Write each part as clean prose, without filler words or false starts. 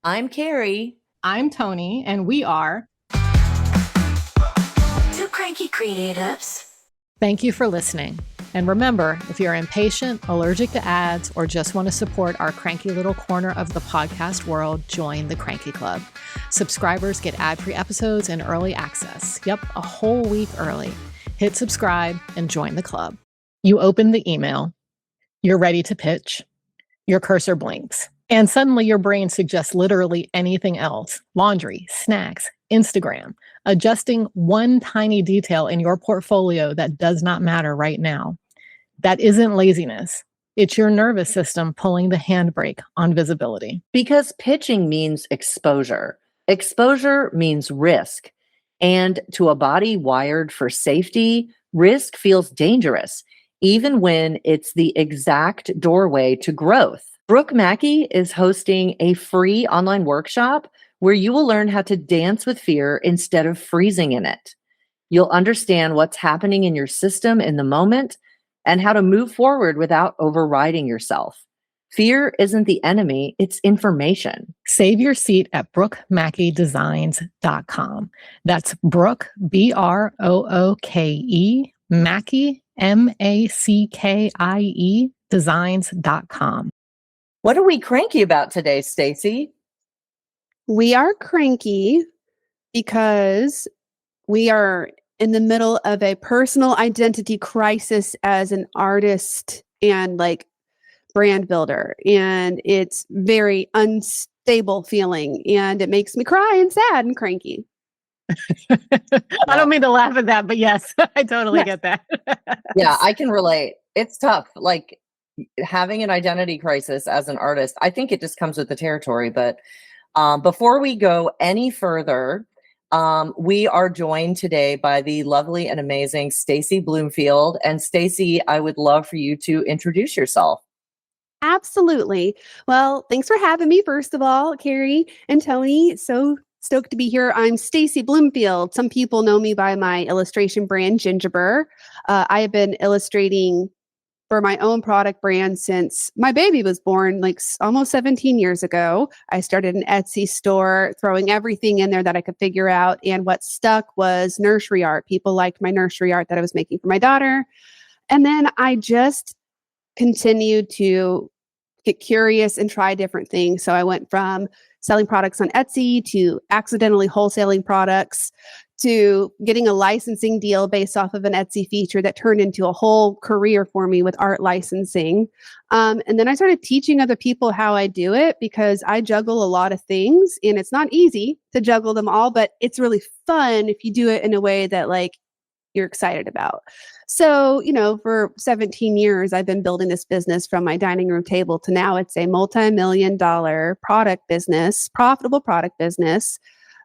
I'm Carrie. I'm Toni, and we are Two Cranky Creatives. Thank you for listening. And remember, if you're impatient, allergic to ads, or just want to support our cranky little corner of the podcast world, join the Cranky Club. Subscribers get ad-free episodes and early access. Yep, a whole week early. Hit subscribe and join the club. You open the email. You're ready to pitch. Your cursor blinks. And suddenly your brain suggests literally anything else. Laundry, snacks, Instagram, adjusting one tiny detail in your portfolio that does not matter right now. That isn't laziness. It's your nervous system pulling the handbrake on visibility. Because pitching means exposure. Exposure means risk. And to a body wired for safety, risk feels dangerous, even when it's the exact doorway to growth. Brooke Mackey is hosting a free online workshop where you will learn how to dance with fear instead of freezing in it. You'll understand what's happening in your system in the moment and how to move forward without overriding yourself. Fear isn't the enemy, it's information. Save your seat at brookemackeydesigns.com. That's Brooke, Brooke, Mackey, Mackie, designs.com. What are we cranky about today, Stacie? We are cranky because we are in the middle of a personal identity crisis as an artist and like brand builder. And it's very unstable feeling and it makes me cry and sad and cranky. I don't mean to laugh at that, but yes, I totally get that. Yeah, I can relate. It's tough. Like having an identity crisis as an artist, I think it just comes with the territory. But before we go any further, we are joined today by the lovely and amazing Stacie Bloomfield. And Stacie, I would love for you to introduce yourself. Absolutely. Well, thanks for having me, first of all, Carrie and Toni. So stoked to be here. I'm Stacie Bloomfield. Some people know me by my illustration brand, Gingerbur. I have been illustrating for my own product brand since my baby was born, like almost 17 years ago. I started an Etsy store, throwing everything in there that I could figure out. And what stuck was nursery art. People liked my nursery art that I was making for my daughter. And then I just continued to get curious and try different things. So I went from selling products on Etsy to accidentally wholesaling products to getting a licensing deal based off of an Etsy feature that turned into a whole career for me with art licensing. And then I started teaching other people how I do it because I juggle a lot of things and it's not easy to juggle them all, but it's really fun if you do it in a way that like you're excited about. So, for 17 years, I've been building this business from my dining room table to now it's a multi-million-dollar product business, profitable product business,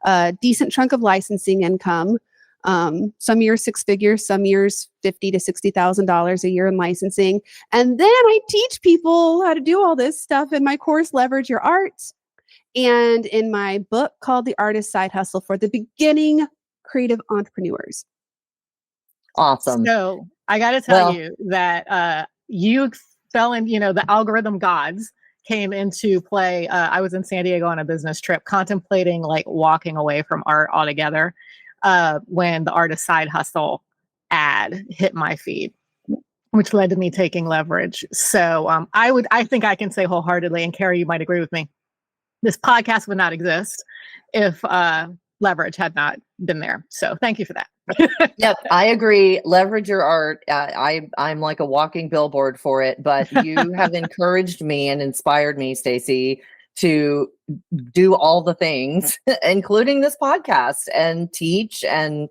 a decent chunk of licensing income. Some years 6 figures, some years $50,000 to $60,000 a year in licensing. And then I teach people how to do all this stuff in my course, Leverage Your Art. And in my book called The Artist Side Hustle for the Beginning Creative Entrepreneurs. Awesome. So I got to tell you that you fell in, the algorithm gods came into play. I was in San Diego on a business trip contemplating like walking away from art altogether when the Artist Side Hustle ad hit my feed, which led to me taking Leverage. So I think I can say wholeheartedly, and Carrie, you might agree with me, this podcast would not exist if Leverage had not been there. So thank you for that. Yep, I agree. Leverage Your Art. I'm like a walking billboard for it, but you have encouraged me and inspired me, Stacie, to do all the things, including this podcast, and teach and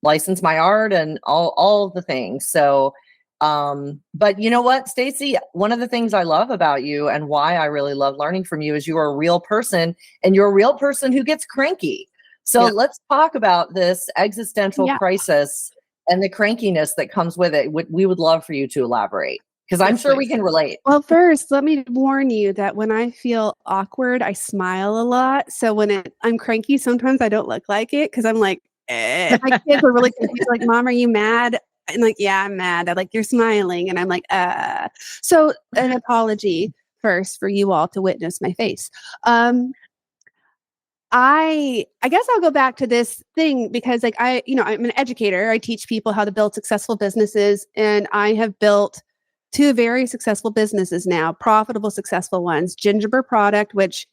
license my art and all the things. So, but you know what, Stacie, one of the things I love about you and why I really love learning from you is you are a real person, and you're a real person who gets cranky. So let's talk about this existential crisis and the crankiness that comes with it. We would love for you to elaborate, because I'm sure we can relate. Well, first, let me warn you that when I feel awkward, I smile a lot. So when I'm cranky, sometimes I don't look like it because I'm like, eh. My kids are really confused, like, Mom, are you mad? And like, yeah, I'm mad. I'm like, you're smiling. And I'm like, So an apology first for you all to witness my face. I guess I'll go back to this thing because like I'm an educator. I teach people how to build successful businesses, and I have built two very successful businesses now, profitable, successful ones. Gingerbread product, which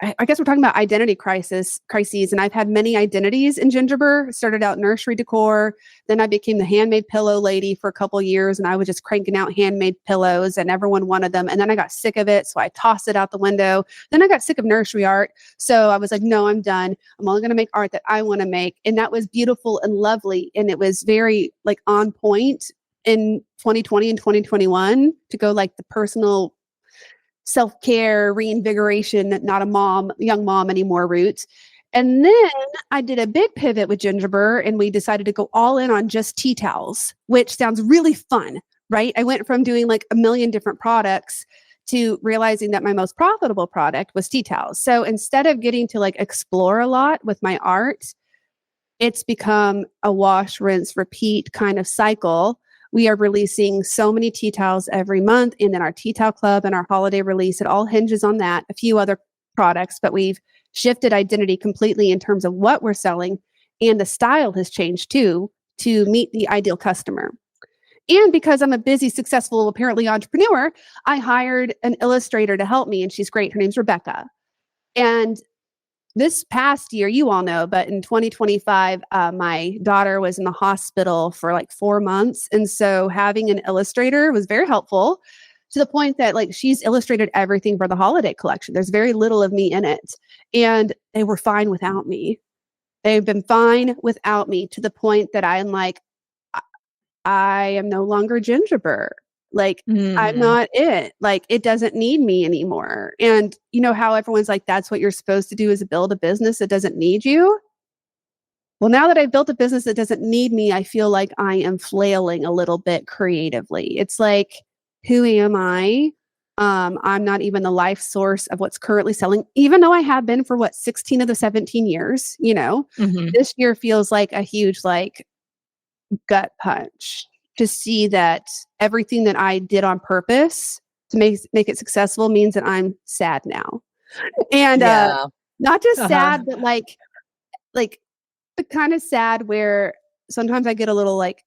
I guess we're talking about identity crises, and I've had many identities in gingerbread. Started out nursery decor, then I became the handmade pillow lady for a couple of years, and I was just cranking out handmade pillows, and everyone wanted them. And then I got sick of it, so I tossed it out the window. Then I got sick of nursery art, so I was like, no, I'm done. I'm only going to make art that I want to make, and that was beautiful and lovely, and it was very like on point in 2020 and 2021 to go like the personal self-care, reinvigoration, not a young mom anymore route. And then I did a big pivot with Gingerbread, and we decided to go all in on just tea towels, which sounds really fun, right? I went from doing like a million different products to realizing that my most profitable product was tea towels. So instead of getting to like explore a lot with my art, it's become a wash, rinse, repeat kind of cycle. We are releasing so many tea towels every month, and then our tea towel club and our holiday release, it all hinges on that, a few other products, but we've shifted identity completely in terms of what we're selling, and the style has changed too to meet the ideal customer. And because I'm a busy, successful, apparently entrepreneur, I hired an illustrator to help me, and she's great. Her name's Rebecca. And this past year, you all know, but in 2025, my daughter was in the hospital for like 4 months. And so having an illustrator was very helpful to the point that like she's illustrated everything for the holiday collection. There's very little of me in it. And they were fine without me. They've been fine without me to the point that I'm like, I am no longer Gingerbread. Like, I'm not it. Like, it doesn't need me anymore. And you know how everyone's like, that's what you're supposed to do is build a business that doesn't need you? Well, now that I've built a business that doesn't need me, I feel like I am flailing a little bit creatively. It's like, who am I? I'm not even the life source of what's currently selling, even though I have been for 16 of the 17 years, This year feels like a huge, like, gut punch to see that everything that I did on purpose to make it successful means that I'm sad now. And not just sad, but like the kind of sad where sometimes I get a little like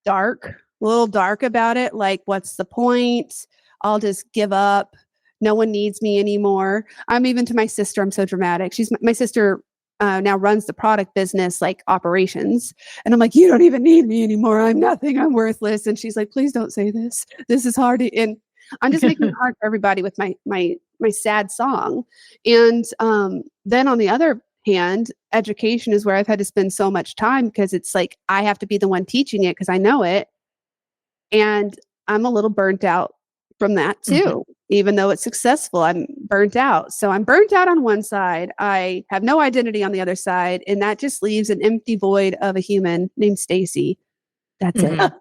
dark about it. Like, what's the point? I'll just give up. No one needs me anymore. I'm even to my sister, I'm so dramatic. My sister now runs the product business, like operations. And I'm like, you don't even need me anymore. I'm nothing. I'm worthless. And she's like, please don't say this. This is hard. And I'm just making it hard for everybody with my sad song. And then on the other hand, education is where I've had to spend so much time because it's like, I have to be the one teaching it because I know it. And I'm a little burnt out from that too. Even though it's successful, I'm burnt out. So I'm burnt out on one side. I have no identity on the other side. And that just leaves an empty void of a human named Stacie. That's it.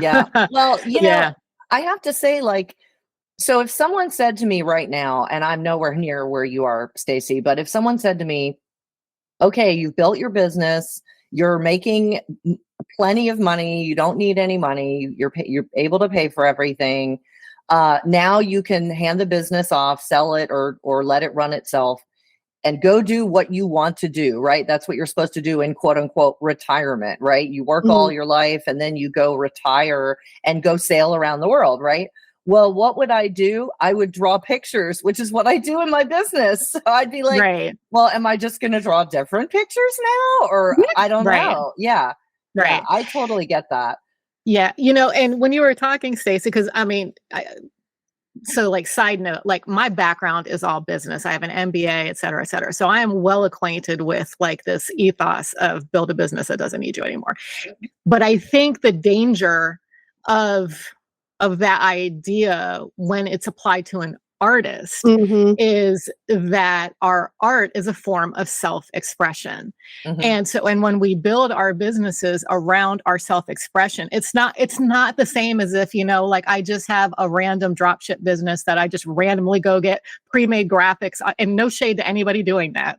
Yeah. Well, know, I have to say, like, so if someone said to me right now, and I'm nowhere near where you are, Stacie, but if someone said to me, okay, you've built your business, you're making plenty of money, you don't need any money, you're able to pay for everything. Now you can hand the business off, sell it, or let it run itself and go do what you want to do, right? That's what you're supposed to do in quote unquote retirement, right? You work all your life and then you go retire and go sail around the world, right? Well, what would I do? I would draw pictures, which is what I do in my business. So I'd be like, well, am I just going to draw different pictures now? Or I don't know. Yeah. Right. Yeah, I totally get that. Yeah. And when you were talking, Stacie, because I mean, so like side note, like my background is all business. I have an MBA, et cetera, et cetera. So I am well acquainted with like this ethos of build a business that doesn't need you anymore. But I think the danger of that idea when it's applied to an artist is that our art is a form of self-expression. And when we build our businesses around our self-expression, it's not the same as if, like I just have a random dropship business that I just randomly go get pre-made graphics, and no shade to anybody doing that.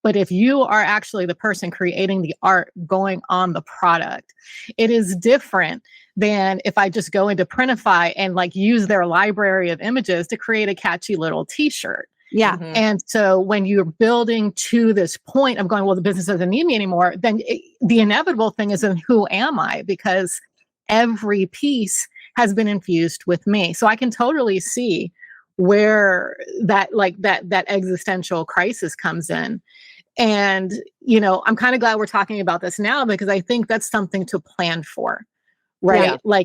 But if you are actually the person creating the art going on the product, it is different than if I just go into Printify and like use their library of images to create a catchy little t-shirt. Yeah. Mhm. And so when you're building to this point of going, well, the business doesn't need me anymore, then the inevitable thing is, then who am I? Because every piece has been infused with me. So I can totally see where that existential crisis comes in. And, I'm kind of glad we're talking about this now, because I think that's something to plan for, right? Yeah.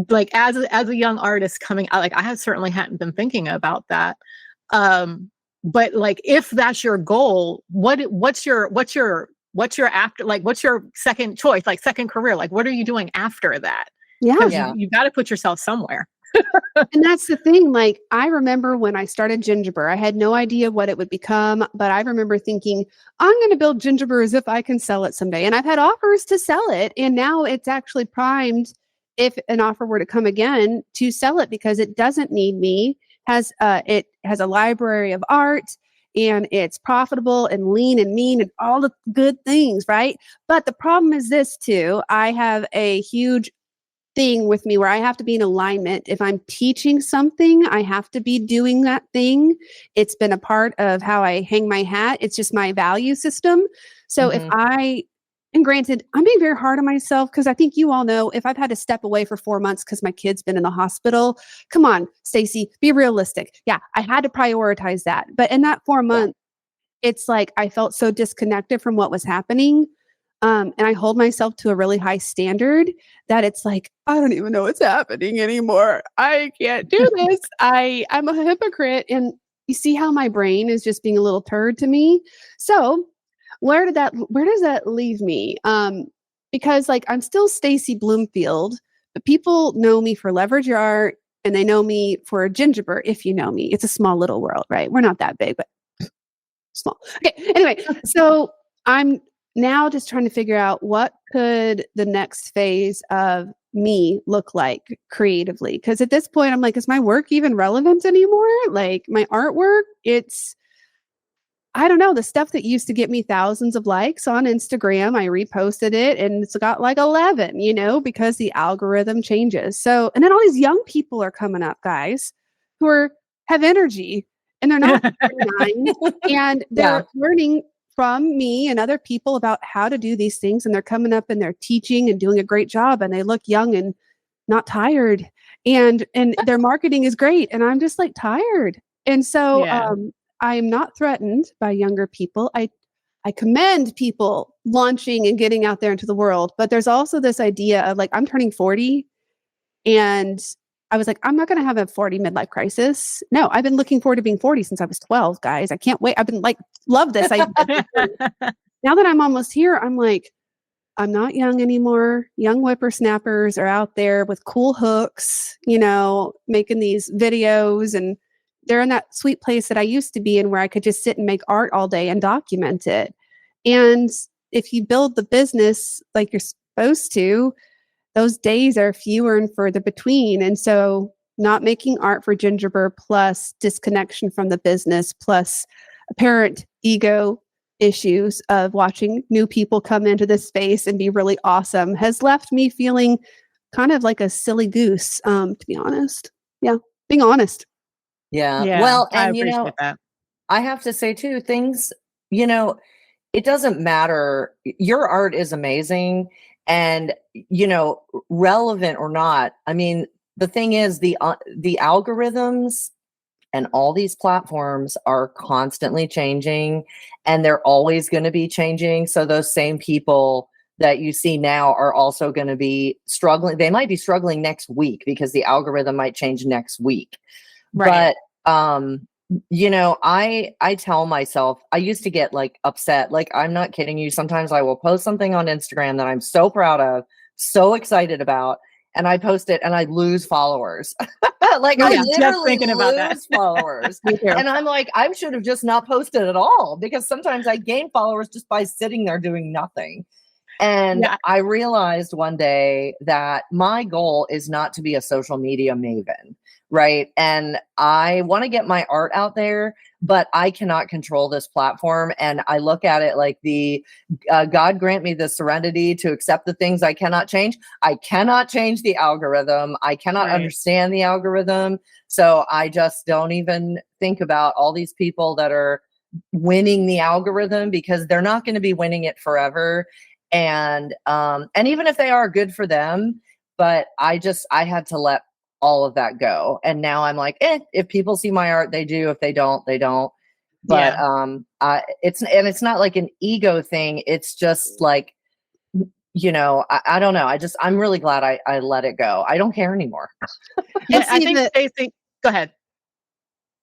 Like as a young artist coming out, like I certainly hadn't been thinking about that. But like, if that's your goal, what's your after, like, what's your second choice, like second career? Like, what are you doing after that? Yeah. Because Yeah. you've got to put yourself somewhere. And that's the thing. Like, I remember when I started Gingerbread, I had no idea what it would become, but I remember thinking, I'm going to build Gingerbread as if I can sell it someday. And I've had offers to sell it. And now it's actually primed, if an offer were to come again, to sell it, because it doesn't need me. It has a library of art, and it's profitable and lean and mean and all the good things, right? But the problem is this too. I have a huge thing with me where I have to be in alignment. If I'm teaching something, I have to be doing that thing. It's been a part of how I hang my hat. It's just my value system. So if and granted, I'm being very hard on myself, because I think you all know, if I've had to step away for 4 months because my kid's been in the hospital, come on, Stacie, be realistic. Yeah, I had to prioritize that. But in that 4 months, it's like I felt so disconnected from what was happening. And I hold myself to a really high standard that it's like, I don't even know what's happening anymore. I can't do this. I'm a hypocrite. And you see how my brain is just being a little turd to me. So where does that leave me? Because like, I'm still Stacie Bloomfield, but people know me for Leverage Your Art, and they know me for Gingerbread. If you know me, it's a small little world, right? We're not that big, but small. Okay. Anyway, so I'm now just trying to figure out what could the next phase of me look like creatively. Because at this point, I'm like, is my work even relevant anymore? Like, my artwork, I don't know, the stuff that used to get me thousands of likes on Instagram, I reposted it and it's got like 11, because the algorithm changes. So, and then all these young people are coming up, guys, who have energy, and they're not 39, and they're learning from me and other people about how to do these things. And they're coming up and they're teaching and doing a great job, and they look young and not tired. And their marketing is great. And I'm just like tired. And so, I'm not threatened by younger people. I commend people launching and getting out there into the world. But there's also this idea of like, I'm turning 40, and I was like, I'm not going to have a 40 midlife crisis. No, I've been looking forward to being 40 since I was 12, guys. I can't wait. I've been like, love this. Now that I'm almost here, I'm like, I'm not young anymore. Young whippersnappers are out there with cool hooks, making these videos, and they're in that sweet place that I used to be in, where I could just sit and make art all day and document it. And if you build the business like you're supposed to, those days are fewer and further between. And so not making art for Gingerbread, plus disconnection from the business, plus apparent ego issues of watching new people come into this space and be really awesome, has left me feeling kind of like a silly goose, to be honest. Yeah, being honest. Yeah. Well, and I appreciate that. I have to say too, things, it doesn't matter. Your art is amazing, and, relevant or not. I mean, the thing is, the algorithms and all these platforms are constantly changing, and they're always going to be changing. So those same people that you see now are also going to be struggling. They might be struggling next week because the algorithm might change next week. Right. But, I tell myself, I used to get like upset. Like, I'm not kidding you. Sometimes I will post something on Instagram that I'm so proud of, so excited about, and I post it and I lose followers. Like, I literally lose followers. And I'm like, I should have just not posted at all, because sometimes I gain followers just by sitting there doing nothing. And I realized one day that my goal is not to be a social media maven, right? And I want to get my art out there, but I cannot control this platform. And I look at it like God grant me the serenity to accept the things I cannot change. I cannot change the algorithm. I cannot understand the algorithm. So I just don't even think about all these people that are winning the algorithm, because they're not going to be winning it forever. And even if they are, good for them. But I had to let all of that go. And now I'm like, if people see my art, they do. If they don't, they don't. But it's not like an ego thing. It's just like, I don't know. I'm really glad I let it go. I don't care anymore. Yeah, I think Stacie, go ahead.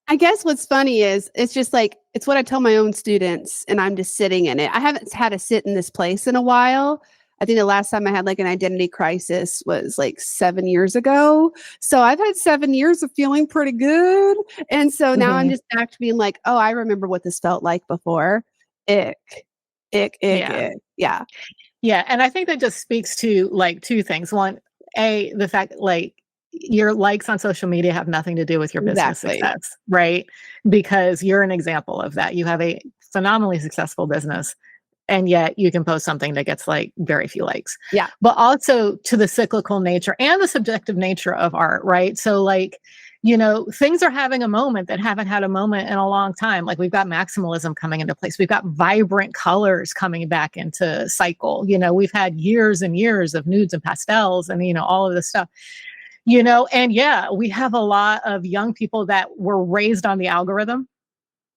I guess what's funny is it's just like, it's what I tell my own students, and I'm just sitting in it. I haven't had to sit in this place in a while. I think the last time I had like an identity crisis was like 7 years ago. So I've had 7 years of feeling pretty good. And so now I'm just back to being like, oh, I remember what this felt like before. Ick. Yeah. Yeah. And I think that just speaks to like two things. One, the fact like your likes on social media have nothing to do with your business success, right? Because you're an example of that. You have a phenomenally successful business, and yet you can post something that gets like very few likes. Yeah. But also to the cyclical nature and the subjective nature of art, right? So like, things are having a moment that haven't had a moment in a long time. Like we've got maximalism coming into place. We've got vibrant colors coming back into cycle. We've had years and years of nudes and pastels and, all of this stuff. And yeah, we have a lot of young people that were raised on the algorithm.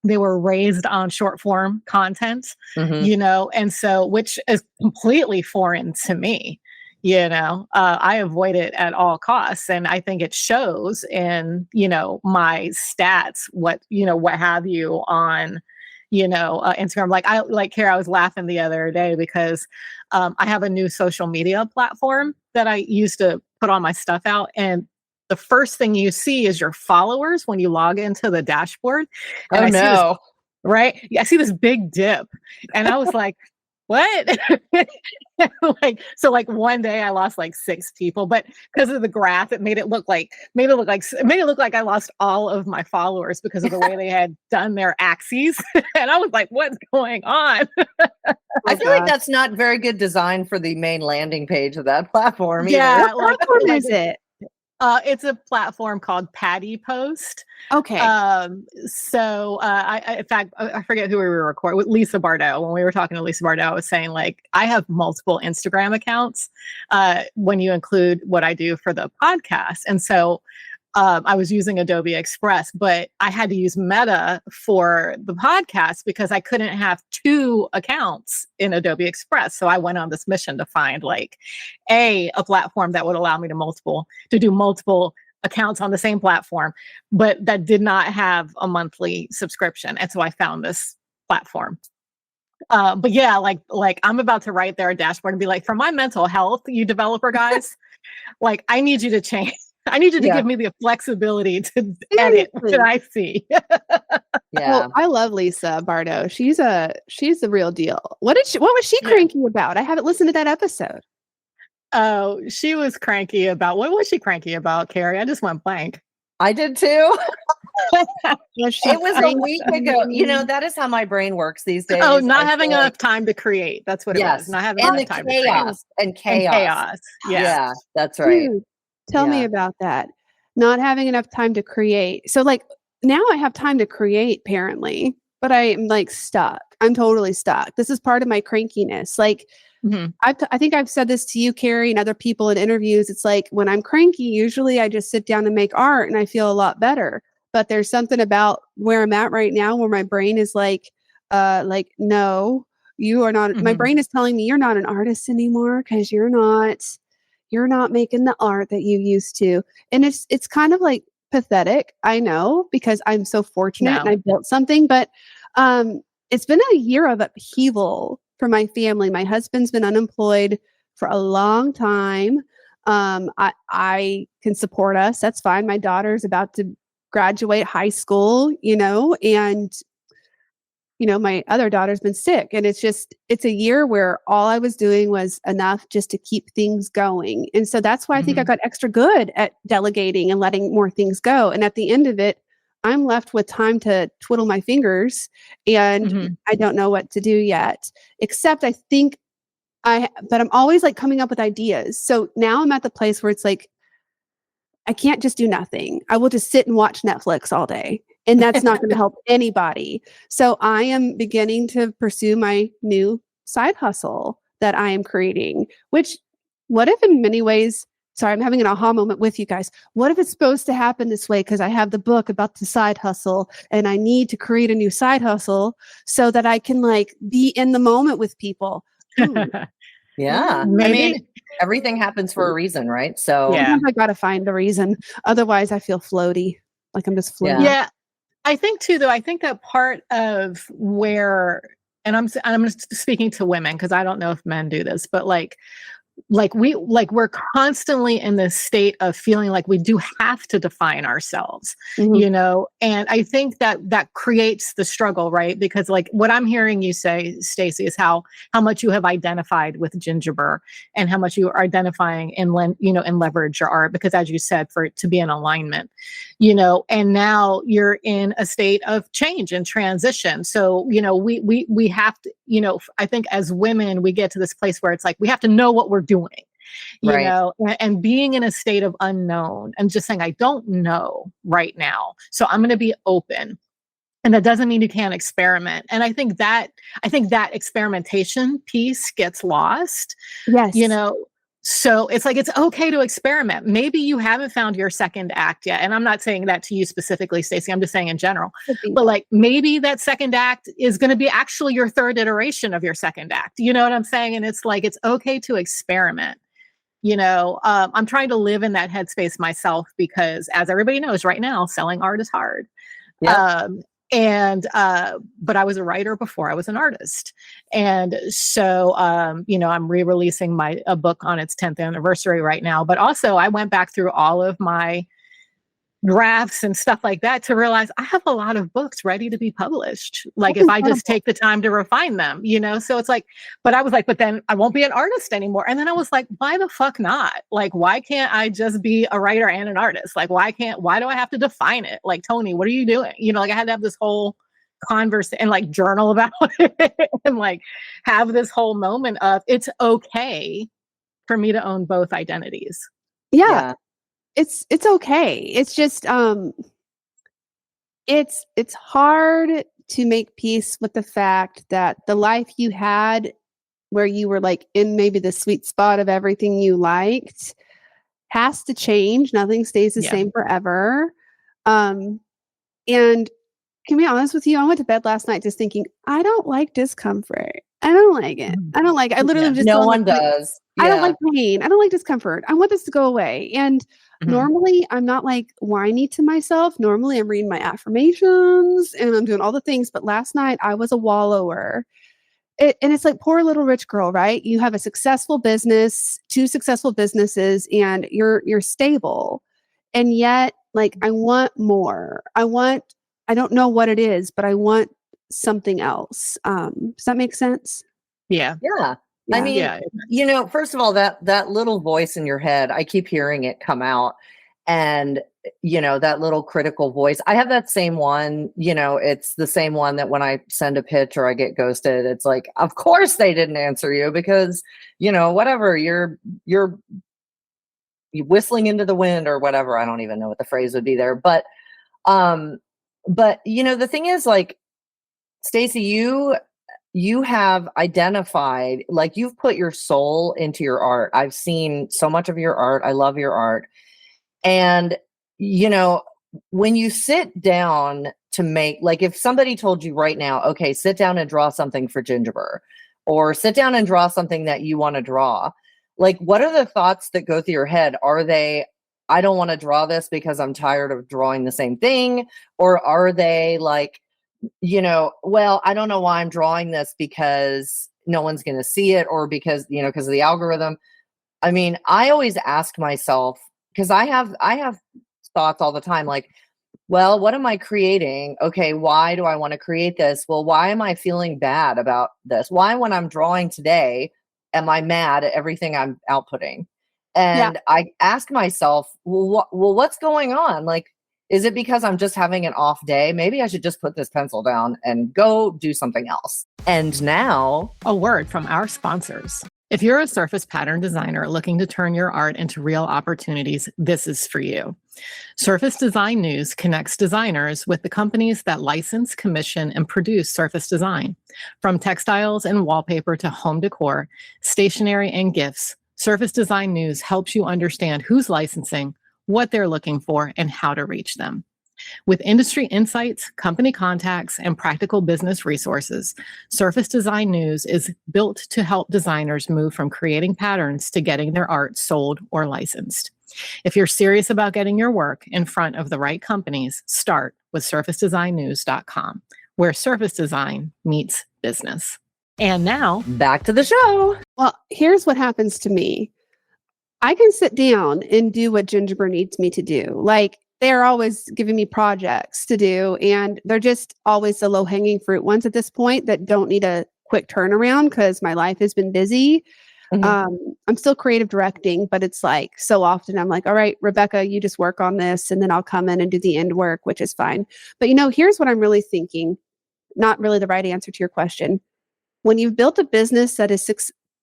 They were raised on short form content, and so, which is completely foreign to me. I avoid it at all costs. And I think it shows in, my stats, what have you on, Instagram. Like Carrie, I was laughing the other day because I have a new social media platform that I used to put all my stuff out. And the first thing you see is your followers when you log into the dashboard. And right? I see this big dip. And I was like, what? So one day I lost like 6 people, but because of the graph, it made it look like I lost all of my followers because of the way they had done their axes. And I was like, what's going on? I feel like that's not very good design for the main landing page of that platform. Yeah. What platform is it? It's a platform called Patty Post. Okay. So in fact, I forget who we were recording with, Lisa Bardot. When we were talking to Lisa Bardot, I was saying like, I have multiple Instagram accounts when you include what I do for the podcast. And so I was using Adobe Express, but I had to use Meta for the podcast because I couldn't have 2 accounts in Adobe Express. So I went on this mission to find like a platform that would allow me to do multiple accounts on the same platform, but that did not have a monthly subscription. And so I found this platform. But yeah, like I'm about to write their dashboard and be like, for my mental health, you developer guys, like I need you to change. I need you to give me the flexibility to edit what I see. Well, I love Lisa Bardot. She's the real deal. What was she cranky about? I haven't listened to that episode. Oh, she was cranky about, what was she cranky about, Carrie? I just went blank. I did too. It was a week ago. That is how my brain works these days. Oh, not having enough time to create. That's what it was. Not having enough time to create. And chaos. Yeah, that's right. Dude, tell me about that. Not having enough time to create. So like now I have time to create apparently, but I'm like stuck. I'm totally stuck. This is part of my crankiness. Like I think I've said this to you, Carrie, and other people in interviews. It's like when I'm cranky, usually I just sit down and make art and I feel a lot better. But there's something about where I'm at right now where my brain is like, no, you are not. My brain is telling me you're not an artist anymore because you're not making the art that you used to. And it's kind of like pathetic. I know, because I'm so fortunate and I built something, but it's been a year of upheaval for my family. My husband's been unemployed for a long time. I can support us. That's fine. My daughter's about to graduate high school, and my other daughter's been sick, and it's a year where all I was doing was enough just to keep things going. And so that's why I think I got extra good at delegating and letting more things go. And at the end of it, I'm left with time to twiddle my fingers, and I don't know what to do yet, except I think but I'm always like coming up with ideas. So now I'm at the place where it's like, I can't just do nothing. I will just sit and watch Netflix all day. And that's not going to help anybody. So I am beginning to pursue my new side hustle that I am creating, which what if in many ways, sorry, I'm having an aha moment with you guys. What if it's supposed to happen this way? Because I have the book about the side hustle and I need to create a new side hustle so that I can like be in the moment with people. Yeah. Maybe. I mean, everything happens for a reason, right? So Sometimes I gotta find the reason. Otherwise, I feel floaty, like I'm just floating. Yeah. I think too, though, I think that part of where, and I'm just speaking to women because I don't know if men do this, but we're constantly in this state of feeling like we do have to define ourselves, you know, and I think that creates the struggle, right? Because like what I'm hearing you say, Stacie, is how much you have identified with Gingerbread and how much you are identifying in leverage your art, because as you said, for it to be in alignment, you know, and now you're in a state of change and transition. So, you know, we have to, you know, I think as women, we get to this place where it's like, we have to know what we're doing, you know, and being in a state of unknown and just saying, I don't know right now. So I'm going to be open. And that doesn't mean you can't experiment. And I think that experimentation piece gets lost, you know. So it's like, it's okay to experiment. Maybe you haven't found your second act yet. And I'm not saying that to you specifically, Stacie, I'm just saying in general, but like maybe that second act is going to be actually your third iteration of your second act. You know what I'm saying? And it's like, it's okay to experiment. You know, I'm trying to live in that headspace myself because as everybody knows right now, selling art is hard. But I was a writer before I was an artist. And so, you know, I'm re-releasing a book on its 10th anniversary right now. But also I went back through all of my drafts and stuff like that to realize I have a lot of books ready to be published. Like if I just take the time to refine them, you know? So it's like, but I was like, but then I won't be an artist anymore. And then I was like, why the fuck not? Like, why can't I just be a writer and an artist? Like, why do I have to define it? Like, Toni, what are you doing? You know, like I had to have this whole converse and like journal about it and like have this whole moment of it's okay for me to own both identities. Yeah. It's okay. It's just it's hard to make peace with the fact that the life you had where you were like in maybe the sweet spot of everything you liked has to change. Nothing stays the same forever. And can be honest with you, I went to bed last night just thinking, I don't like discomfort. I don't like it. I don't like it. I literally just no one does. I don't like pain. I don't like discomfort. I want this to go away. And normally I'm not like whiny to myself. Normally I'm reading my affirmations and I'm doing all the things. But last night I was a wallower. And it's like poor little rich girl, right? You have a successful business, 2 successful businesses, and you're stable. And yet, like, I want more. I don't know what it is, but I want something else. Does that make sense? Yeah. I mean, you know, first of all, that little voice in your head, I keep hearing it come out, and, you know, that little critical voice, I have that same one, you know, it's the same one that when I send a pitch or I get ghosted, it's like, of course they didn't answer you because, you know, whatever, you're whistling into the wind or whatever. I don't even know what the phrase would be there. But you know, the thing is, like, Stacie, you have identified, like, you've put your soul into your art. I've seen so much of your art. I love your art. And, you know, when you sit down to make, like, if somebody told you right now, okay, sit down and draw something for Gingerbread, or sit down and draw something that you want to draw, like, what are the thoughts that go through your head? Are they, I don't want to draw this because I'm tired of drawing the same thing? Or are they like, you know, well, I don't know why I'm drawing this because no one's going to see it, or because, you know, because of the algorithm. I mean, I always ask myself, because I have thoughts all the time, like, well, what am I creating? Okay, why do I want to create this? Well, why am I feeling bad about this? Why, when I'm drawing today, am I mad at everything I'm outputting? And I ask myself, well, what's going on? Like, Is it because I'm just having an off day? Maybe I should just put this pencil down and go do something else. And now, a word from our sponsors. If you're a surface pattern designer looking to turn your art into real opportunities, this is for you. Surface Design News connects designers with the companies that license, commission, and produce surface design. From textiles and wallpaper to home decor, stationery, and gifts, Surface Design News helps you understand who's licensing, what they're looking for, and how to reach them. With industry insights, company contacts, and practical business resources, Surface Design News is built to help designers move from creating patterns to getting their art sold or licensed. If you're serious about getting your work in front of the right companies, start with surfacedesignnews.com, where surface design meets business. And now, back to the show. Well, here's what happens to me. I can sit down and do what Gingerbread needs me to do. Like, they're always giving me projects to do, and they're just always the low-hanging fruit ones at this point that don't need a quick turnaround because my life has been busy. I'm still creative directing, but it's like so often I'm like, all right, Rebecca, you just work on this, and then I'll come in and do the end work, which is fine. But here's what I'm really thinking, not really the right answer to your question. When you've built a business that is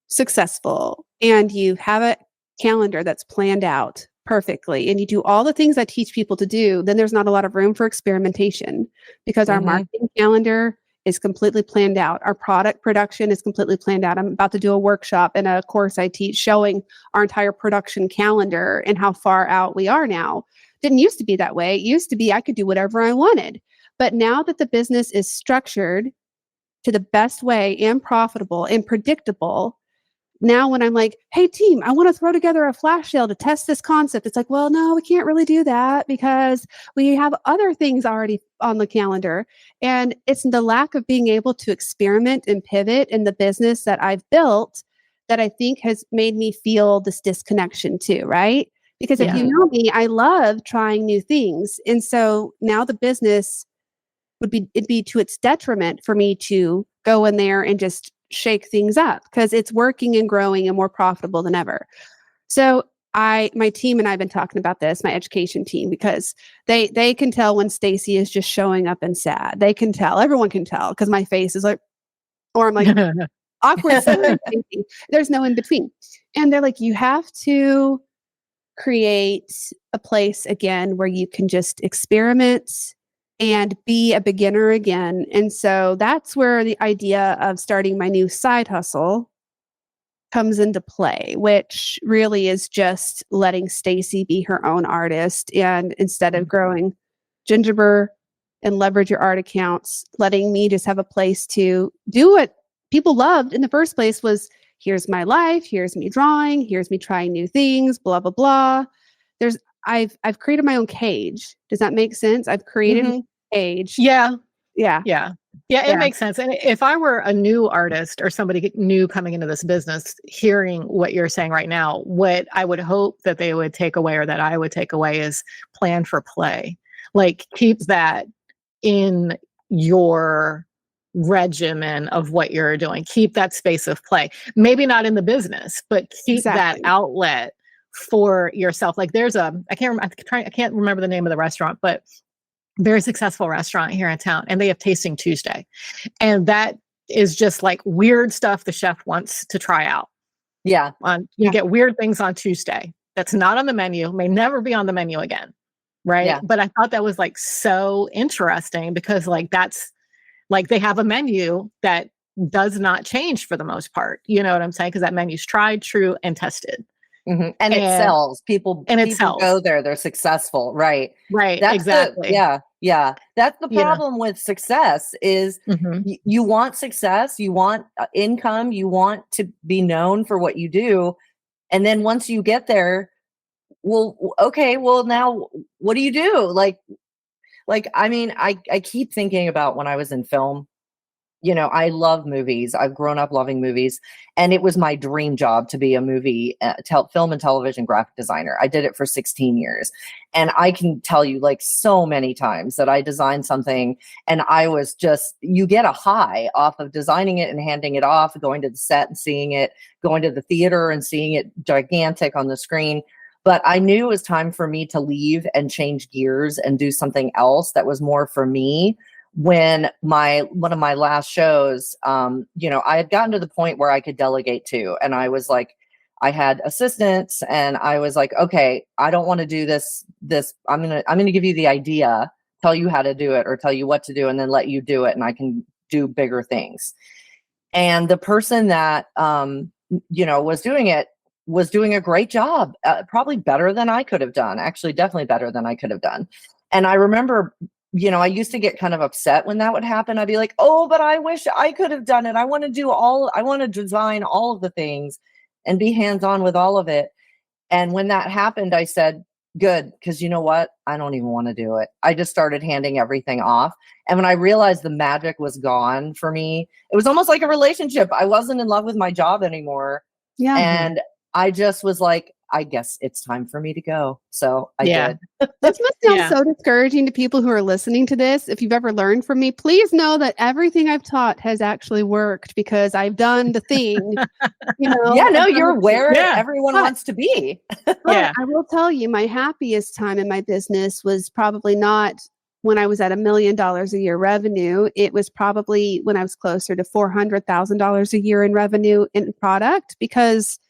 successful and you have a calendar that's planned out perfectly and you do all the things I teach people to do, then there's not a lot of room for experimentation because our marketing calendar is completely planned out. Our product production is completely planned out. I'm about to do a workshop and a course I teach showing our entire production calendar and how far out we are now. Didn't used to be that way. It used to be I could do whatever I wanted. But now that the business is structured to the best way and profitable and predictable, now when I'm like, hey team, I want to throw together a flash sale to test this concept. It's like, well, no, we can't really do that because we have other things already on the calendar. And it's the lack of being able to experiment and pivot in the business that I've built that I think has made me feel this disconnection too, right? Because if you know me, I love trying new things. And so now the business it'd be to its detriment for me to go in there and just shake things up because it's working and growing and more profitable than ever. So my team and I have been talking about this, my education team, because they can tell when Stacie is just showing up and sad. They can tell, everyone can tell because my face is like, or I'm like awkward. There's no in between. And they're like, you have to create a place again where you can just experiment and be a beginner again. And so that's where the idea of starting my new side hustle comes into play, which really is just letting Stacie be her own artist. And instead of growing Gingerbread and leverage your art accounts, letting me just have a place to do what people loved in the first place was, here's my life, here's me drawing, here's me trying new things, blah, blah, blah. I've created my own cage. Does that make sense? I've created my cage. Yeah. Yeah. It makes sense. And if I were a new artist or somebody new coming into this business, hearing what you're saying right now, what I would hope that they would take away or that I would take away is plan for play. Like keep that in your regimen of what you're doing. Keep that space of play. Maybe not in the business, but keep that outlet for yourself. Like there's I can't remember the name of the restaurant, but very successful restaurant here in town, and they have Tasting Tuesday. And that is just like weird stuff the chef wants to try out. Yeah. You get weird things on Tuesday. That's not on the menu, may never be on the menu again. Right. Yeah. But I thought that was like so interesting because like that's like they have a menu that does not change for the most part. You know what I'm saying? Because that menu's tried, true, and tested. Mm-hmm. And it sells. People go there. They're successful. Right. That's exactly. Yeah. That's the problem with success is you want success, you want income, you want to be known for what you do. And then once you get there, now what do you do? I mean, I keep thinking about when I was in film. I love movies. I've grown up loving movies, and it was my dream job to be a movie, film and television graphic designer. I did it for 16 years. And I can tell you like so many times that I designed something and I was just, you get a high off of designing it and handing it off, going to the set and seeing it, going to the theater and seeing it gigantic on the screen. But I knew it was time for me to leave and change gears and do something else that was more for me. When one of my last shows, I had gotten to the point where I could delegate to, and I was like, I had assistants, and I was like, okay, I don't want to do this. I'm gonna give you the idea, tell you how to do it, or tell you what to do, and then let you do it, and I can do bigger things. And the person that was doing it was doing a great job, probably better than I could have done. Actually, definitely better than I could have done. And I remember, I used to get kind of upset when that would happen. I'd be like, oh, but I wish I could have done it. I want to design all of the things and be hands-on with all of it. And when that happened, I said, good, because you know what? I don't even want to do it. I just started handing everything off. And when I realized the magic was gone for me, it was almost like a relationship. I wasn't in love with my job anymore. Yeah. And I just was like, I guess it's time for me to go. So I did. This must sound so discouraging to people who are listening to this. If you've ever learned from me, please know that everything I've taught has actually worked because I've done the thing. Yeah, no, you're where everyone wants to be. I will tell you, my happiest time in my business was probably not when I was at $1 million a year revenue. It was probably when I was closer to $400,000 a year in revenue in product, because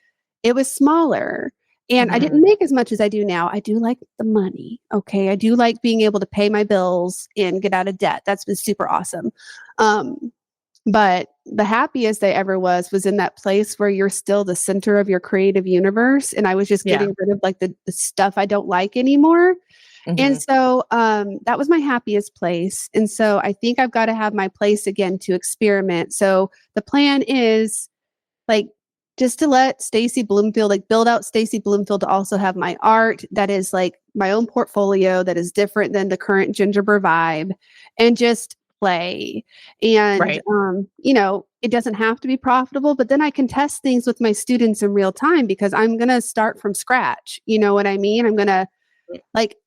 it was smaller. And I didn't make as much as I do now. I do like the money. Okay. I do like being able to pay my bills and get out of debt. That's been super awesome. But the happiest I ever was in that place where you're still the center of your creative universe. And I was just getting rid of like the stuff I don't like anymore. And so that was my happiest place. And so I think I've got to have my place again to experiment. So the plan is like, just to let Stacie Bloomfield, like build out Stacie Bloomfield to also have my art that is like my own portfolio that is different than the current Gingerbread vibe, and just play. And, it doesn't have to be profitable, but then I can test things with my students in real time because I'm going to start from scratch. You know what I mean? I'm going to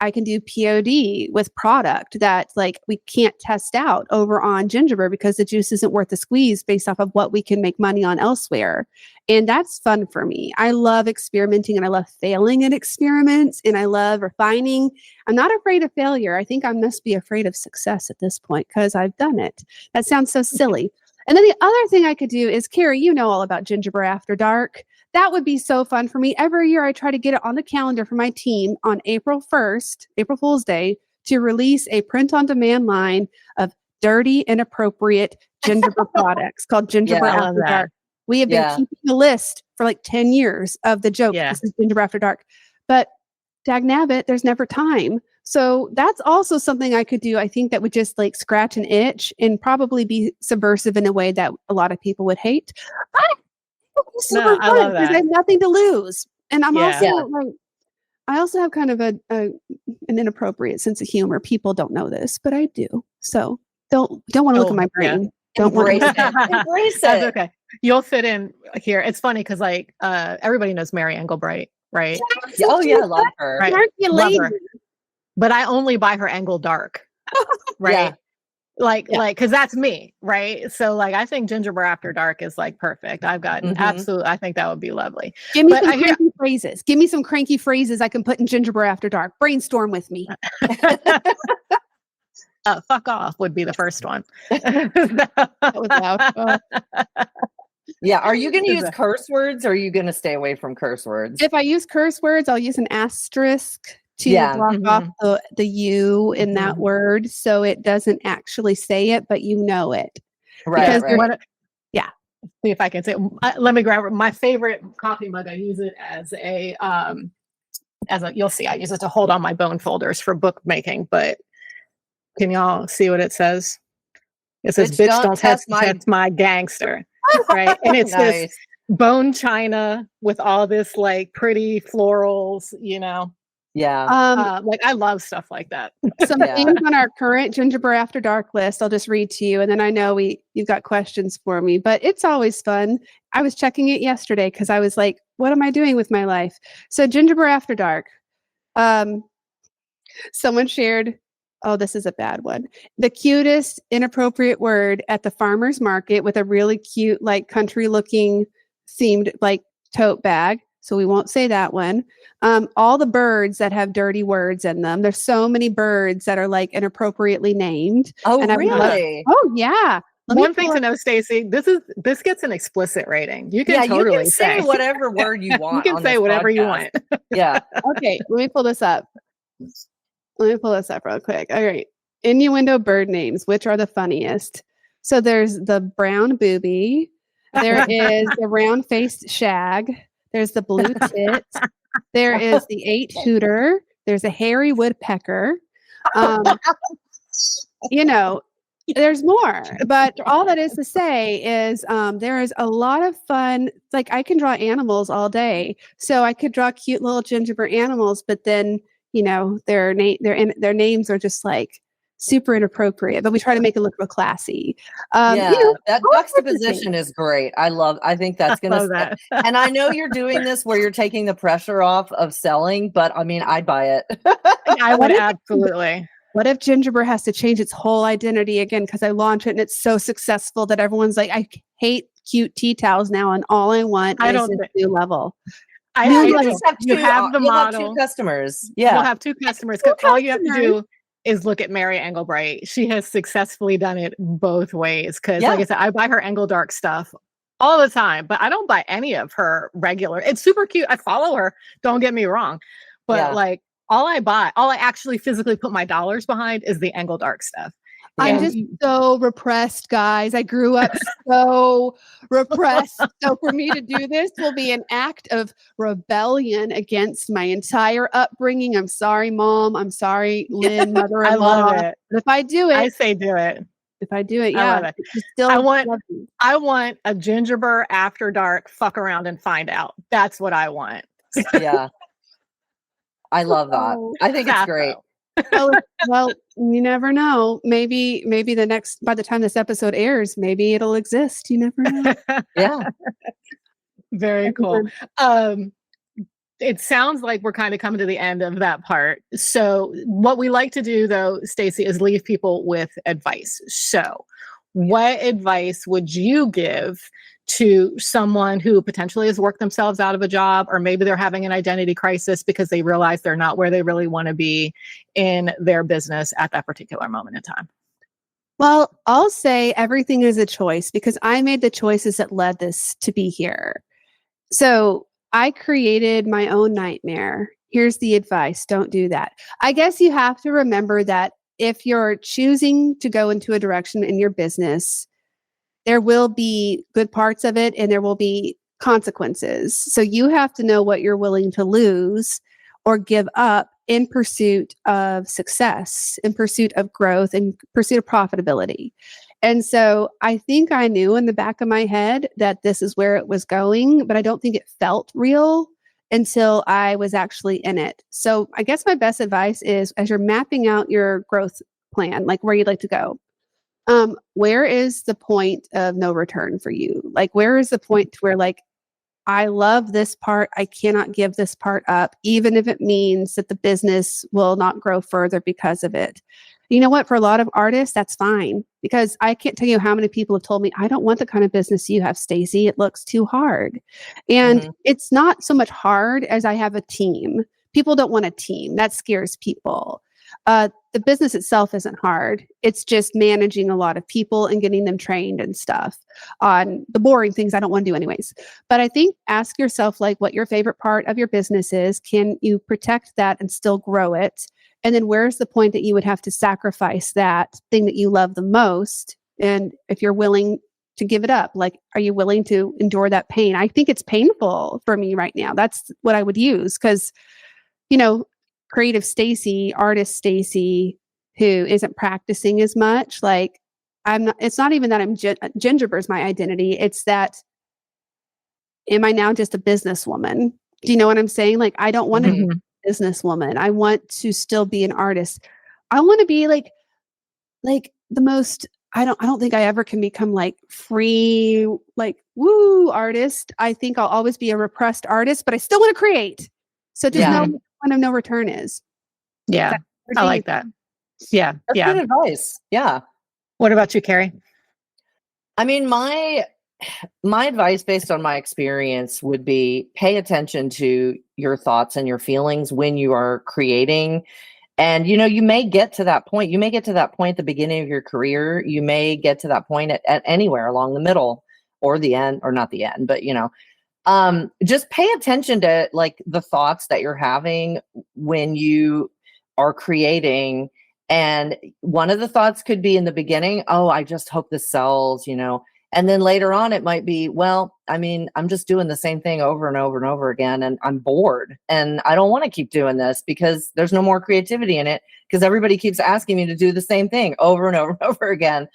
I can do POD with product that we can't test out over on Gingerbread because the juice isn't worth the squeeze based off of what we can make money on elsewhere. And that's fun for me. I love experimenting, and I love failing at experiments, and I love refining. I'm not afraid of failure. I think I must be afraid of success at this point because I've done it. That sounds so silly. And then the other thing I could do is, Carrie, you know all about Gingerbread After Dark. That would be so fun for me. Every year I try to get it on the calendar for my team on April 1st, April Fool's Day, to release a print-on-demand line of dirty, inappropriate gingerbread products called Gingerbread After Dark. We have been keeping a list for 10 years of the joke. This is Gingerbread After Dark. But dagnabbit, there's never time. So that's also something I could do. I think that would just scratch an itch and probably be subversive in a way that a lot of people would hate. But super fun, I love that. because I have nothing to lose. And I'm also I also have kind of an inappropriate sense of humor. People don't know this, but I do. So don't want to look at my brain. Don't Embrace it. Embrace it. That's okay. You'll fit in here. It's funny because everybody knows Mary Engelbright, right? Oh yeah, love her. Right. Love her. But I only buy her Engel Dark, right? Because that's me, right? So I think Gingerbread After Dark is perfect. I've got absolute. I think that would be lovely. Give me some cranky phrases. Give me some cranky phrases I can put in Gingerbread After Dark. Brainstorm with me. Fuck off would be the first one. That was loud. Yeah. Are you going to use curse words, or are you going to stay away from curse words? If I use curse words, I'll use an asterisk to block off the U in that word, so it doesn't actually say it, but you know it. Right. See if I can say it. Let me grab my favorite coffee mug. I use it as a you'll see, I use it to hold on my bone folders for bookmaking, but can y'all see what it says? It says, bitch, don't test my gangster. Right. And it's this bone china with all this pretty florals, Yeah. I love stuff like that. Some things on our current Gingerbread After Dark list, I'll just read to you, and then I know you've got questions for me, but it's always fun. I was checking it yesterday because I was like, what am I doing with my life? So Gingerbread After Dark. Someone shared, oh, this is a bad one. The cutest inappropriate word at the farmer's market with a really cute, country looking themed tote bag. so we won't say that one. All the birds that have dirty words in them. There's so many birds that are like inappropriately named. Oh, And really? Oh, yeah. One thing to know, Stacie, this gets an explicit rating. You can Yeah, totally you can say whatever word you want. You can say whatever you want. Yeah. Okay, let me pull this up. Let me pull this up real quick. All right. Innuendo bird names, which are the funniest? So there's the brown booby. There is the round-faced shag. There's the blue tit. There is the 8-hooter. There's a hairy woodpecker. You know, there's more, but all that is to say is there is a lot of fun. Like I can draw animals all day, so I could draw cute little gingerbread animals, but then their names are just like super inappropriate. But we try to make it look real classy. That juxtaposition is great. I think that's gonna. that. And I know you're doing this where you're taking the pressure off of selling, but I mean, I'd buy it. I would absolutely. What if Gingerbread has to change its whole identity again because I launch it and it's so successful that everyone's like, I hate cute tea towels now, and all I want is a new level. You just have you have the model. Have 2 customers. Yeah, you'll have 2 customers because all you have to do is look at Mary Engelbright. She has successfully done it both ways. Because, like I said, I buy her Engeldark stuff all the time, but I don't buy any of her regular. It's super cute. I follow her. Don't get me wrong, but like. All I actually physically put my dollars behind is the Engeldark stuff. I'm just so repressed, guys. I grew up so repressed. So for me to do this will be an act of rebellion against my entire upbringing. I'm sorry, Mom. I'm sorry, Lynn, mother-in-law. I love it. But if I do it, I say do it. If I do it, I love it. Still I want a Gingerbread after dark. Fuck around and find out. That's what I want. Yeah. I love that. I think it's great. Well, you never know. Maybe by the time this episode airs, maybe it'll exist. You never know. Yeah. Very cool. It sounds like we're kind of coming to the end of that part. So what we like to do though, Stacie, is leave people with advice. So what advice would you give to someone who potentially has worked themselves out of a job, or maybe they're having an identity crisis because they realize they're not where they really want to be in their business at that particular moment in time? Well, I'll say everything is a choice because I made the choices that led this to be here. So I created my own nightmare. Here's the advice. Don't do that. I guess you have to remember that if you're choosing to go into a direction in your business, there will be good parts of it and there will be consequences. So you have to know what you're willing to lose or give up in pursuit of success, in pursuit of growth, in pursuit of profitability. And so I think I knew in the back of my head that this is where it was going, but I don't think it felt real until I was actually in it. So I guess my best advice is, as you're mapping out your growth plan, like where you'd like to go, where is the point of no return for you? Like, where is the point where like, I love this part, I cannot give this part up, even if it means that the business will not grow further because of it. You know what? For a lot of artists, that's fine, because I can't tell you how many people have told me, I don't want the kind of business you have, Stacie. It looks too hard. And it's not so much hard as I have a team. People don't want a team. That scares people. The business itself isn't hard. It's just managing a lot of people and getting them trained and stuff on the boring things I don't want to do anyways. But I think ask yourself like what your favorite part of your business is. Can you protect that and still grow it? And then where's the point that you would have to sacrifice that thing that you love the most? And if you're willing to give it up, like, are you willing to endure that pain? I think it's painful for me right now. That's what I would use. Because, you know, creative Stacie, artist Stacie, who isn't practicing as much, like I'm not, it's not even that I'm Gingerbread's my identity. It's that, am I now just a businesswoman? Do you know what I'm saying? Like, I don't want to be a businesswoman. I want to still be an artist. I want to be like the most, I don't think I ever can become like free, like woo artist. I think I'll always be a repressed artist, but I still want to create. So just know when of no return is. Yeah. I like that. Yeah. That's good advice. Yeah. What about you, Carrie? I mean, my my advice based on my experience would be pay attention to your thoughts and your feelings when you are creating. And, you may get to that point. You may get to that point at the beginning of your career. You may get to that point at anywhere along the middle or the end, or not the end, but, just pay attention to like the thoughts that you're having when you are creating. And one of the thoughts could be in the beginning, oh, I just hope this sells, and then later on it might be, well, I mean, I'm just doing the same thing over and over and over again, and I'm bored and I don't want to keep doing this because there's no more creativity in it because everybody keeps asking me to do the same thing over and over and over again.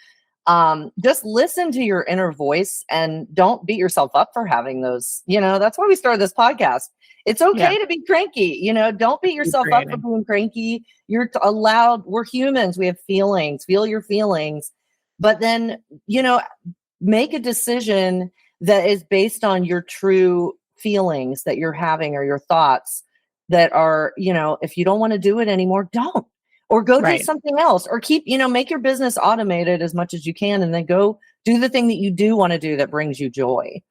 Just listen to your inner voice and don't beat yourself up for having those, that's why we started this podcast. It's okay to be cranky, don't beat yourself up for being cranky. You're allowed, we're humans. We have feelings, feel your feelings, but then, make a decision that is based on your true feelings that you're having or your thoughts that are, if you don't want to do it anymore, don't. Or go do something else, or keep, make your business automated as much as you can, and then go do the thing that you do want to do that brings you joy.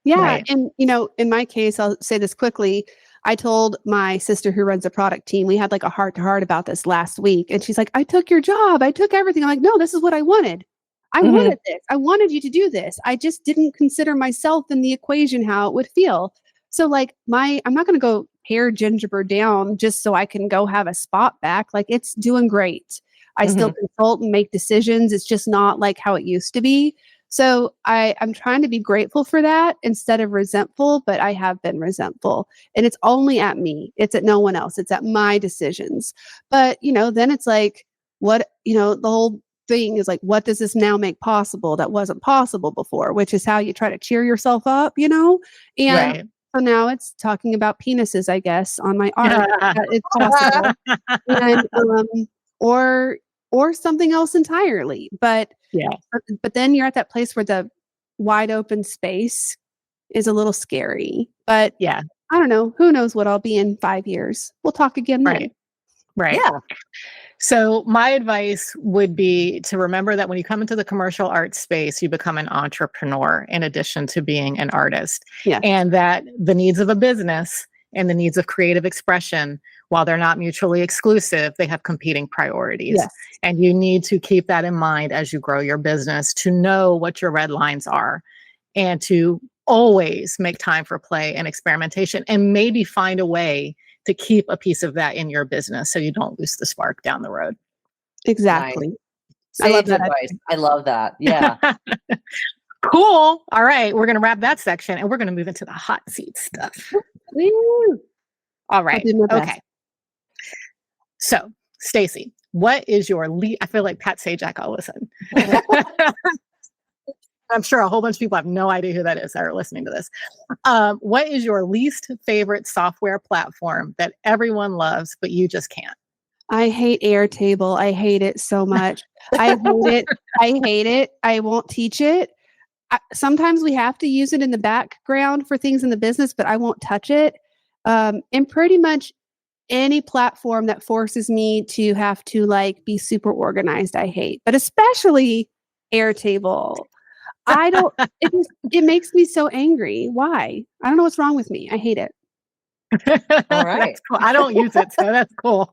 Yeah. Right. And, in my case, I'll say this quickly. I told my sister who runs a product team, we had like a heart to heart about this last week. And she's like, I took your job. I took everything. I'm like, no, this is what I wanted. I wanted this. I wanted you to do this. I just didn't consider myself in the equation, how it would feel. So like I'm not going to go hair gingerbread down just so I can go have a spot back. Like it's doing great. I still consult and make decisions. It's just not like how it used to be. So I'm trying to be grateful for that instead of resentful, but I have been resentful, and it's only at me. It's at no one else. It's at my decisions. But, then it's like, what, the whole thing is like, what does this now make possible that wasn't possible before, which is how you try to cheer yourself up, and so now it's talking about penises, I guess, on my art. It's possible. And, or something else entirely. But then you're at that place where the wide open space is a little scary. But I don't know. Who knows what I'll be in 5 years? We'll talk again then. Right. Yeah. So my advice would be to remember that when you come into the commercial art space, you become an entrepreneur in addition to being an artist. Yeah. And that the needs of a business and the needs of creative expression, while they're not mutually exclusive, they have competing priorities. Yes. And you need to keep that in mind as you grow your business, to know what your red lines are and to always make time for play and experimentation, and maybe find a way to keep a piece of that in your business so you don't lose the spark down the road. Exactly. Nice. I love that advice. I love that. Yeah. Cool. All right. We're going to wrap that section and we're going to move into the hot seat stuff. Woo. All right. Okay. So, Stacie, what is your I feel like Pat Sajak all of a sudden. I'm sure a whole bunch of people have no idea who that is that are listening to this. What is your least favorite software platform that everyone loves, but you just can't? I hate Airtable. I hate it so much. I hate it. I hate it. I won't teach it. Sometimes we have to use it in the background for things in the business, but I won't touch it. And pretty much any platform that forces me to have to be super organized, I hate, but especially Airtable. I don't, it makes me so angry. Why? I don't know what's wrong with me. I hate it. All right. Cool. I don't use it, so that's cool.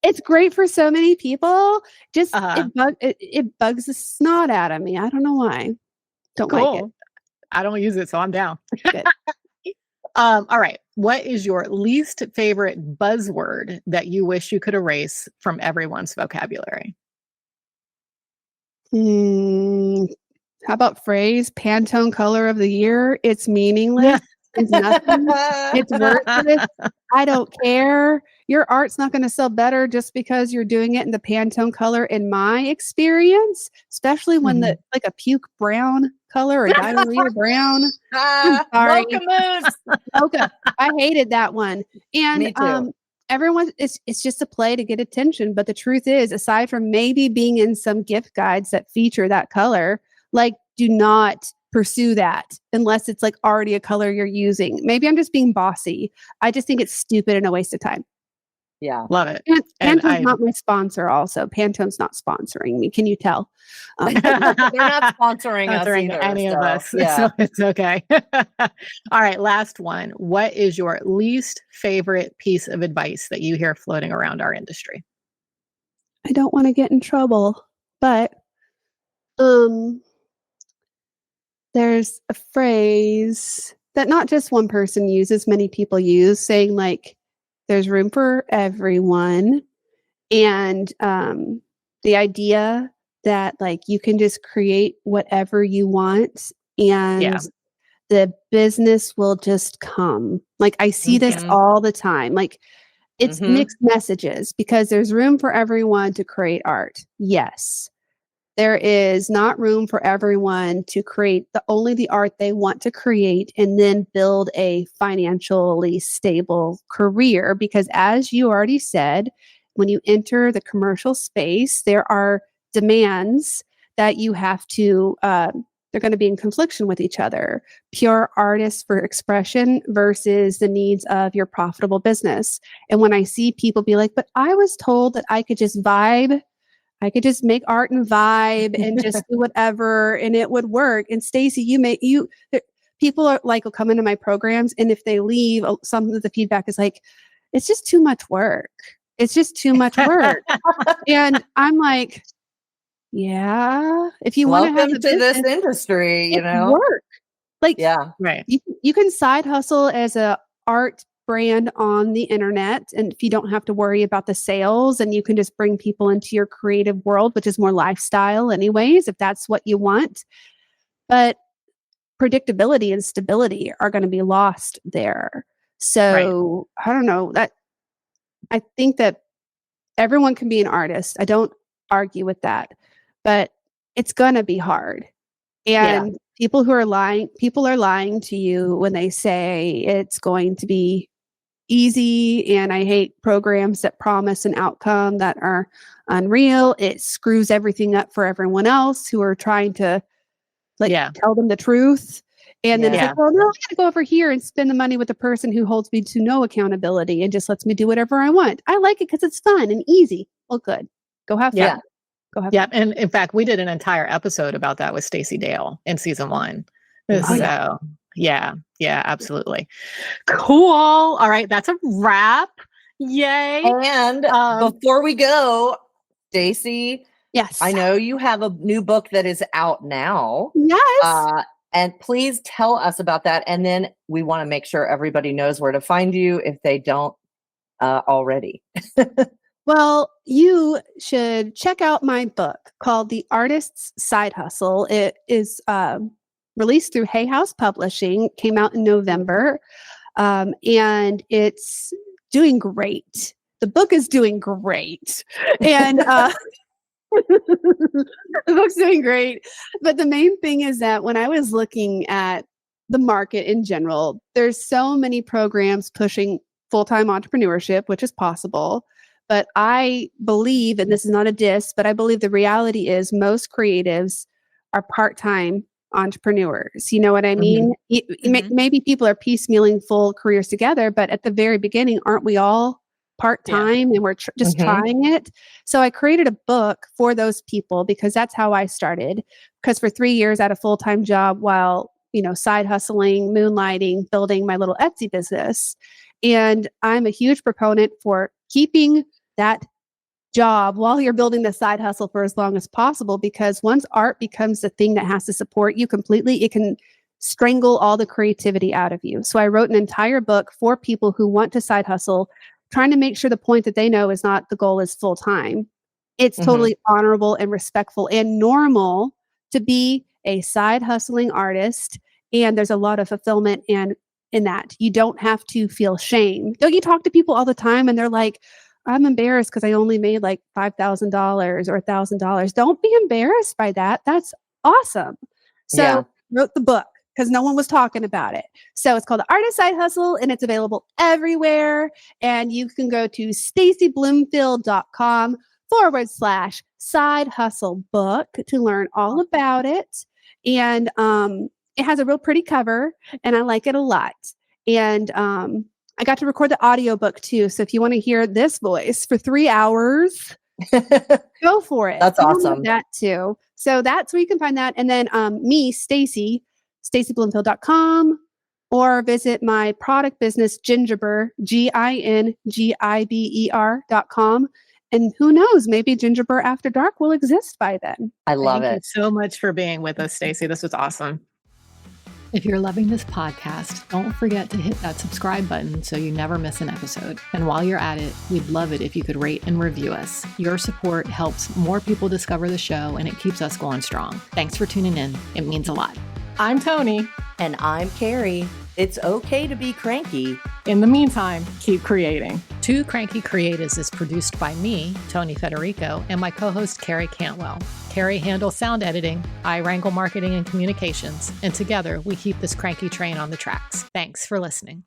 It's great for so many people. Just it bugs the snot out of me. I don't know why. Don't like it. I don't use it, so I'm down. All right. What is your least favorite buzzword that you wish you could erase from everyone's vocabulary? How about phrase Pantone color of the year? It's meaningless. Yeah. It's nothing. It's worthless. I don't care. Your art's not going to sell better just because you're doing it in the Pantone color, in my experience, especially when the a puke brown color or diarrhea brown. Mocha mousse. Mocha. I hated that one. And me too. Everyone, it's just a play to get attention. But the truth is, aside from maybe being in some gift guides that feature that color, do not pursue that unless it's already a color you're using. Maybe I'm just being bossy. I just think it's stupid and a waste of time. Yeah. Love it. Pantone's I not my sponsor also. Pantone's not sponsoring me. Can you tell? They're not sponsoring us sponsoring either. any of us. Yeah. So it's okay. All right. Last one. What is your least favorite piece of advice that you hear floating around our industry? I don't want to get in trouble, but there's a phrase that not just one person uses, many people use, saying like, there's room for everyone. And the idea that like you can just create whatever you want and Yeah. the business will just come. Like I see this Mhm. all the time. Like it's Mhm. mixed messages because there's room for everyone to create art. Yes. There is not room for everyone to create only the art they want to create and then build a financially stable career. Because as you already said, when you enter the commercial space, there are demands that you have to, they're going to be in confliction with each other. Pure artists for expression versus the needs of your profitable business. And when I see people be like, but I was told that I could just vibe, I could just make art and vibe and just do whatever and it would work. And Stacie, people are like will come into my programs and if they leave, some of the feedback is like, it's just too much work. It's just too much work. And I'm like, yeah, if you want to have Welcome a to this business, industry, you it's know? work. Like Yeah. Right. you can side hustle as a art brand on the internet, and if you don't have to worry about the sales and you can just bring people into your creative world, which is more lifestyle anyways, if that's what you want. But predictability and stability are going to be lost there. So I don't know that I think that everyone can be an artist. I don't argue with that, but it's going to be hard. And people are lying to you when they say it's going to be easy. And I hate programs that promise an outcome that are unreal. It screws everything up for everyone else who are trying to tell them the truth. And then it's Yeah. like, well, no, I got to go over here and spend the money with the person who holds me to no accountability and just lets me do whatever I want. I like it because it's fun and easy. Well, good. Go have fun. Yeah. Go have Yeah. fun. And in fact, we did an entire episode about that with Stacie Dale in season 1. So yeah, absolutely. Cool. All right. That's a wrap. Yay. And before we go, Stacie, Yes. I know you have a new book that is out now. Yes. And please tell us about that. And then we want to make sure everybody knows where to find you if they don't already. Well, you should check out my book called The Artist's Side Hustle. It is released through Hay House Publishing, came out in November, and it's doing great. The book is doing great. And the book's doing great. But the main thing is that when I was looking at the market in general, there's so many programs pushing full-time entrepreneurship, which is possible. But I believe, and this is not a diss, but I believe the reality is most creatives are part-time entrepreneurs. You know what I mean? Maybe people are piecemealing full careers together, but at the very beginning, aren't we all part-time and we're just trying it? So I created a book for those people because that's how I started. Because for 3 years I had a full-time job while, side hustling, moonlighting, building my little Etsy business. And I'm a huge proponent for keeping that job while you're building the side hustle for as long as possible, because once art becomes the thing that has to support you completely, it can strangle all the creativity out of you. So I wrote an entire book for people who want to side hustle, trying to make sure the point that they know is not the goal is full time. It's totally honorable and respectful and normal to be a side hustling artist. And there's a lot of fulfillment in that. You don't have to feel shame. Don't you talk to people all the time and they're like, I'm embarrassed because I only made like $5,000 or $1,000. Don't be embarrassed by that. That's awesome. So wrote the book because no one was talking about it. So it's called The Artist Side Hustle and it's available everywhere. And you can go to staciebloomfield.com/side hustle book to learn all about it. And it has a real pretty cover and I like it a lot. And I got to record the audiobook too. So if you want to hear this voice for 3 hours, go for it. That's I love awesome. that too. So that's where you can find that. And then me, Stacie, staciebloomfield.com, or visit my product business, Gingiber, GINGIBER.com. And who knows, maybe Gingiber After Dark will exist by then. I love Thank you it. so much for being with us, Stacie. This was awesome. If you're loving this podcast, don't forget to hit that subscribe button so you never miss an episode. And while you're at it, we'd love it if you could rate and review us. Your support helps more people discover the show, and it keeps us going strong. Thanks for tuning in. It means a lot. I'm Toni. And I'm Carrie. It's okay to be cranky. In the meantime, keep creating. Two Cranky Creatives is produced by me, Toni Federico, and my co-host, Carrie Cantwell. Carrie handles sound editing, I wrangle marketing and communications, and together we keep this cranky train on the tracks. Thanks for listening.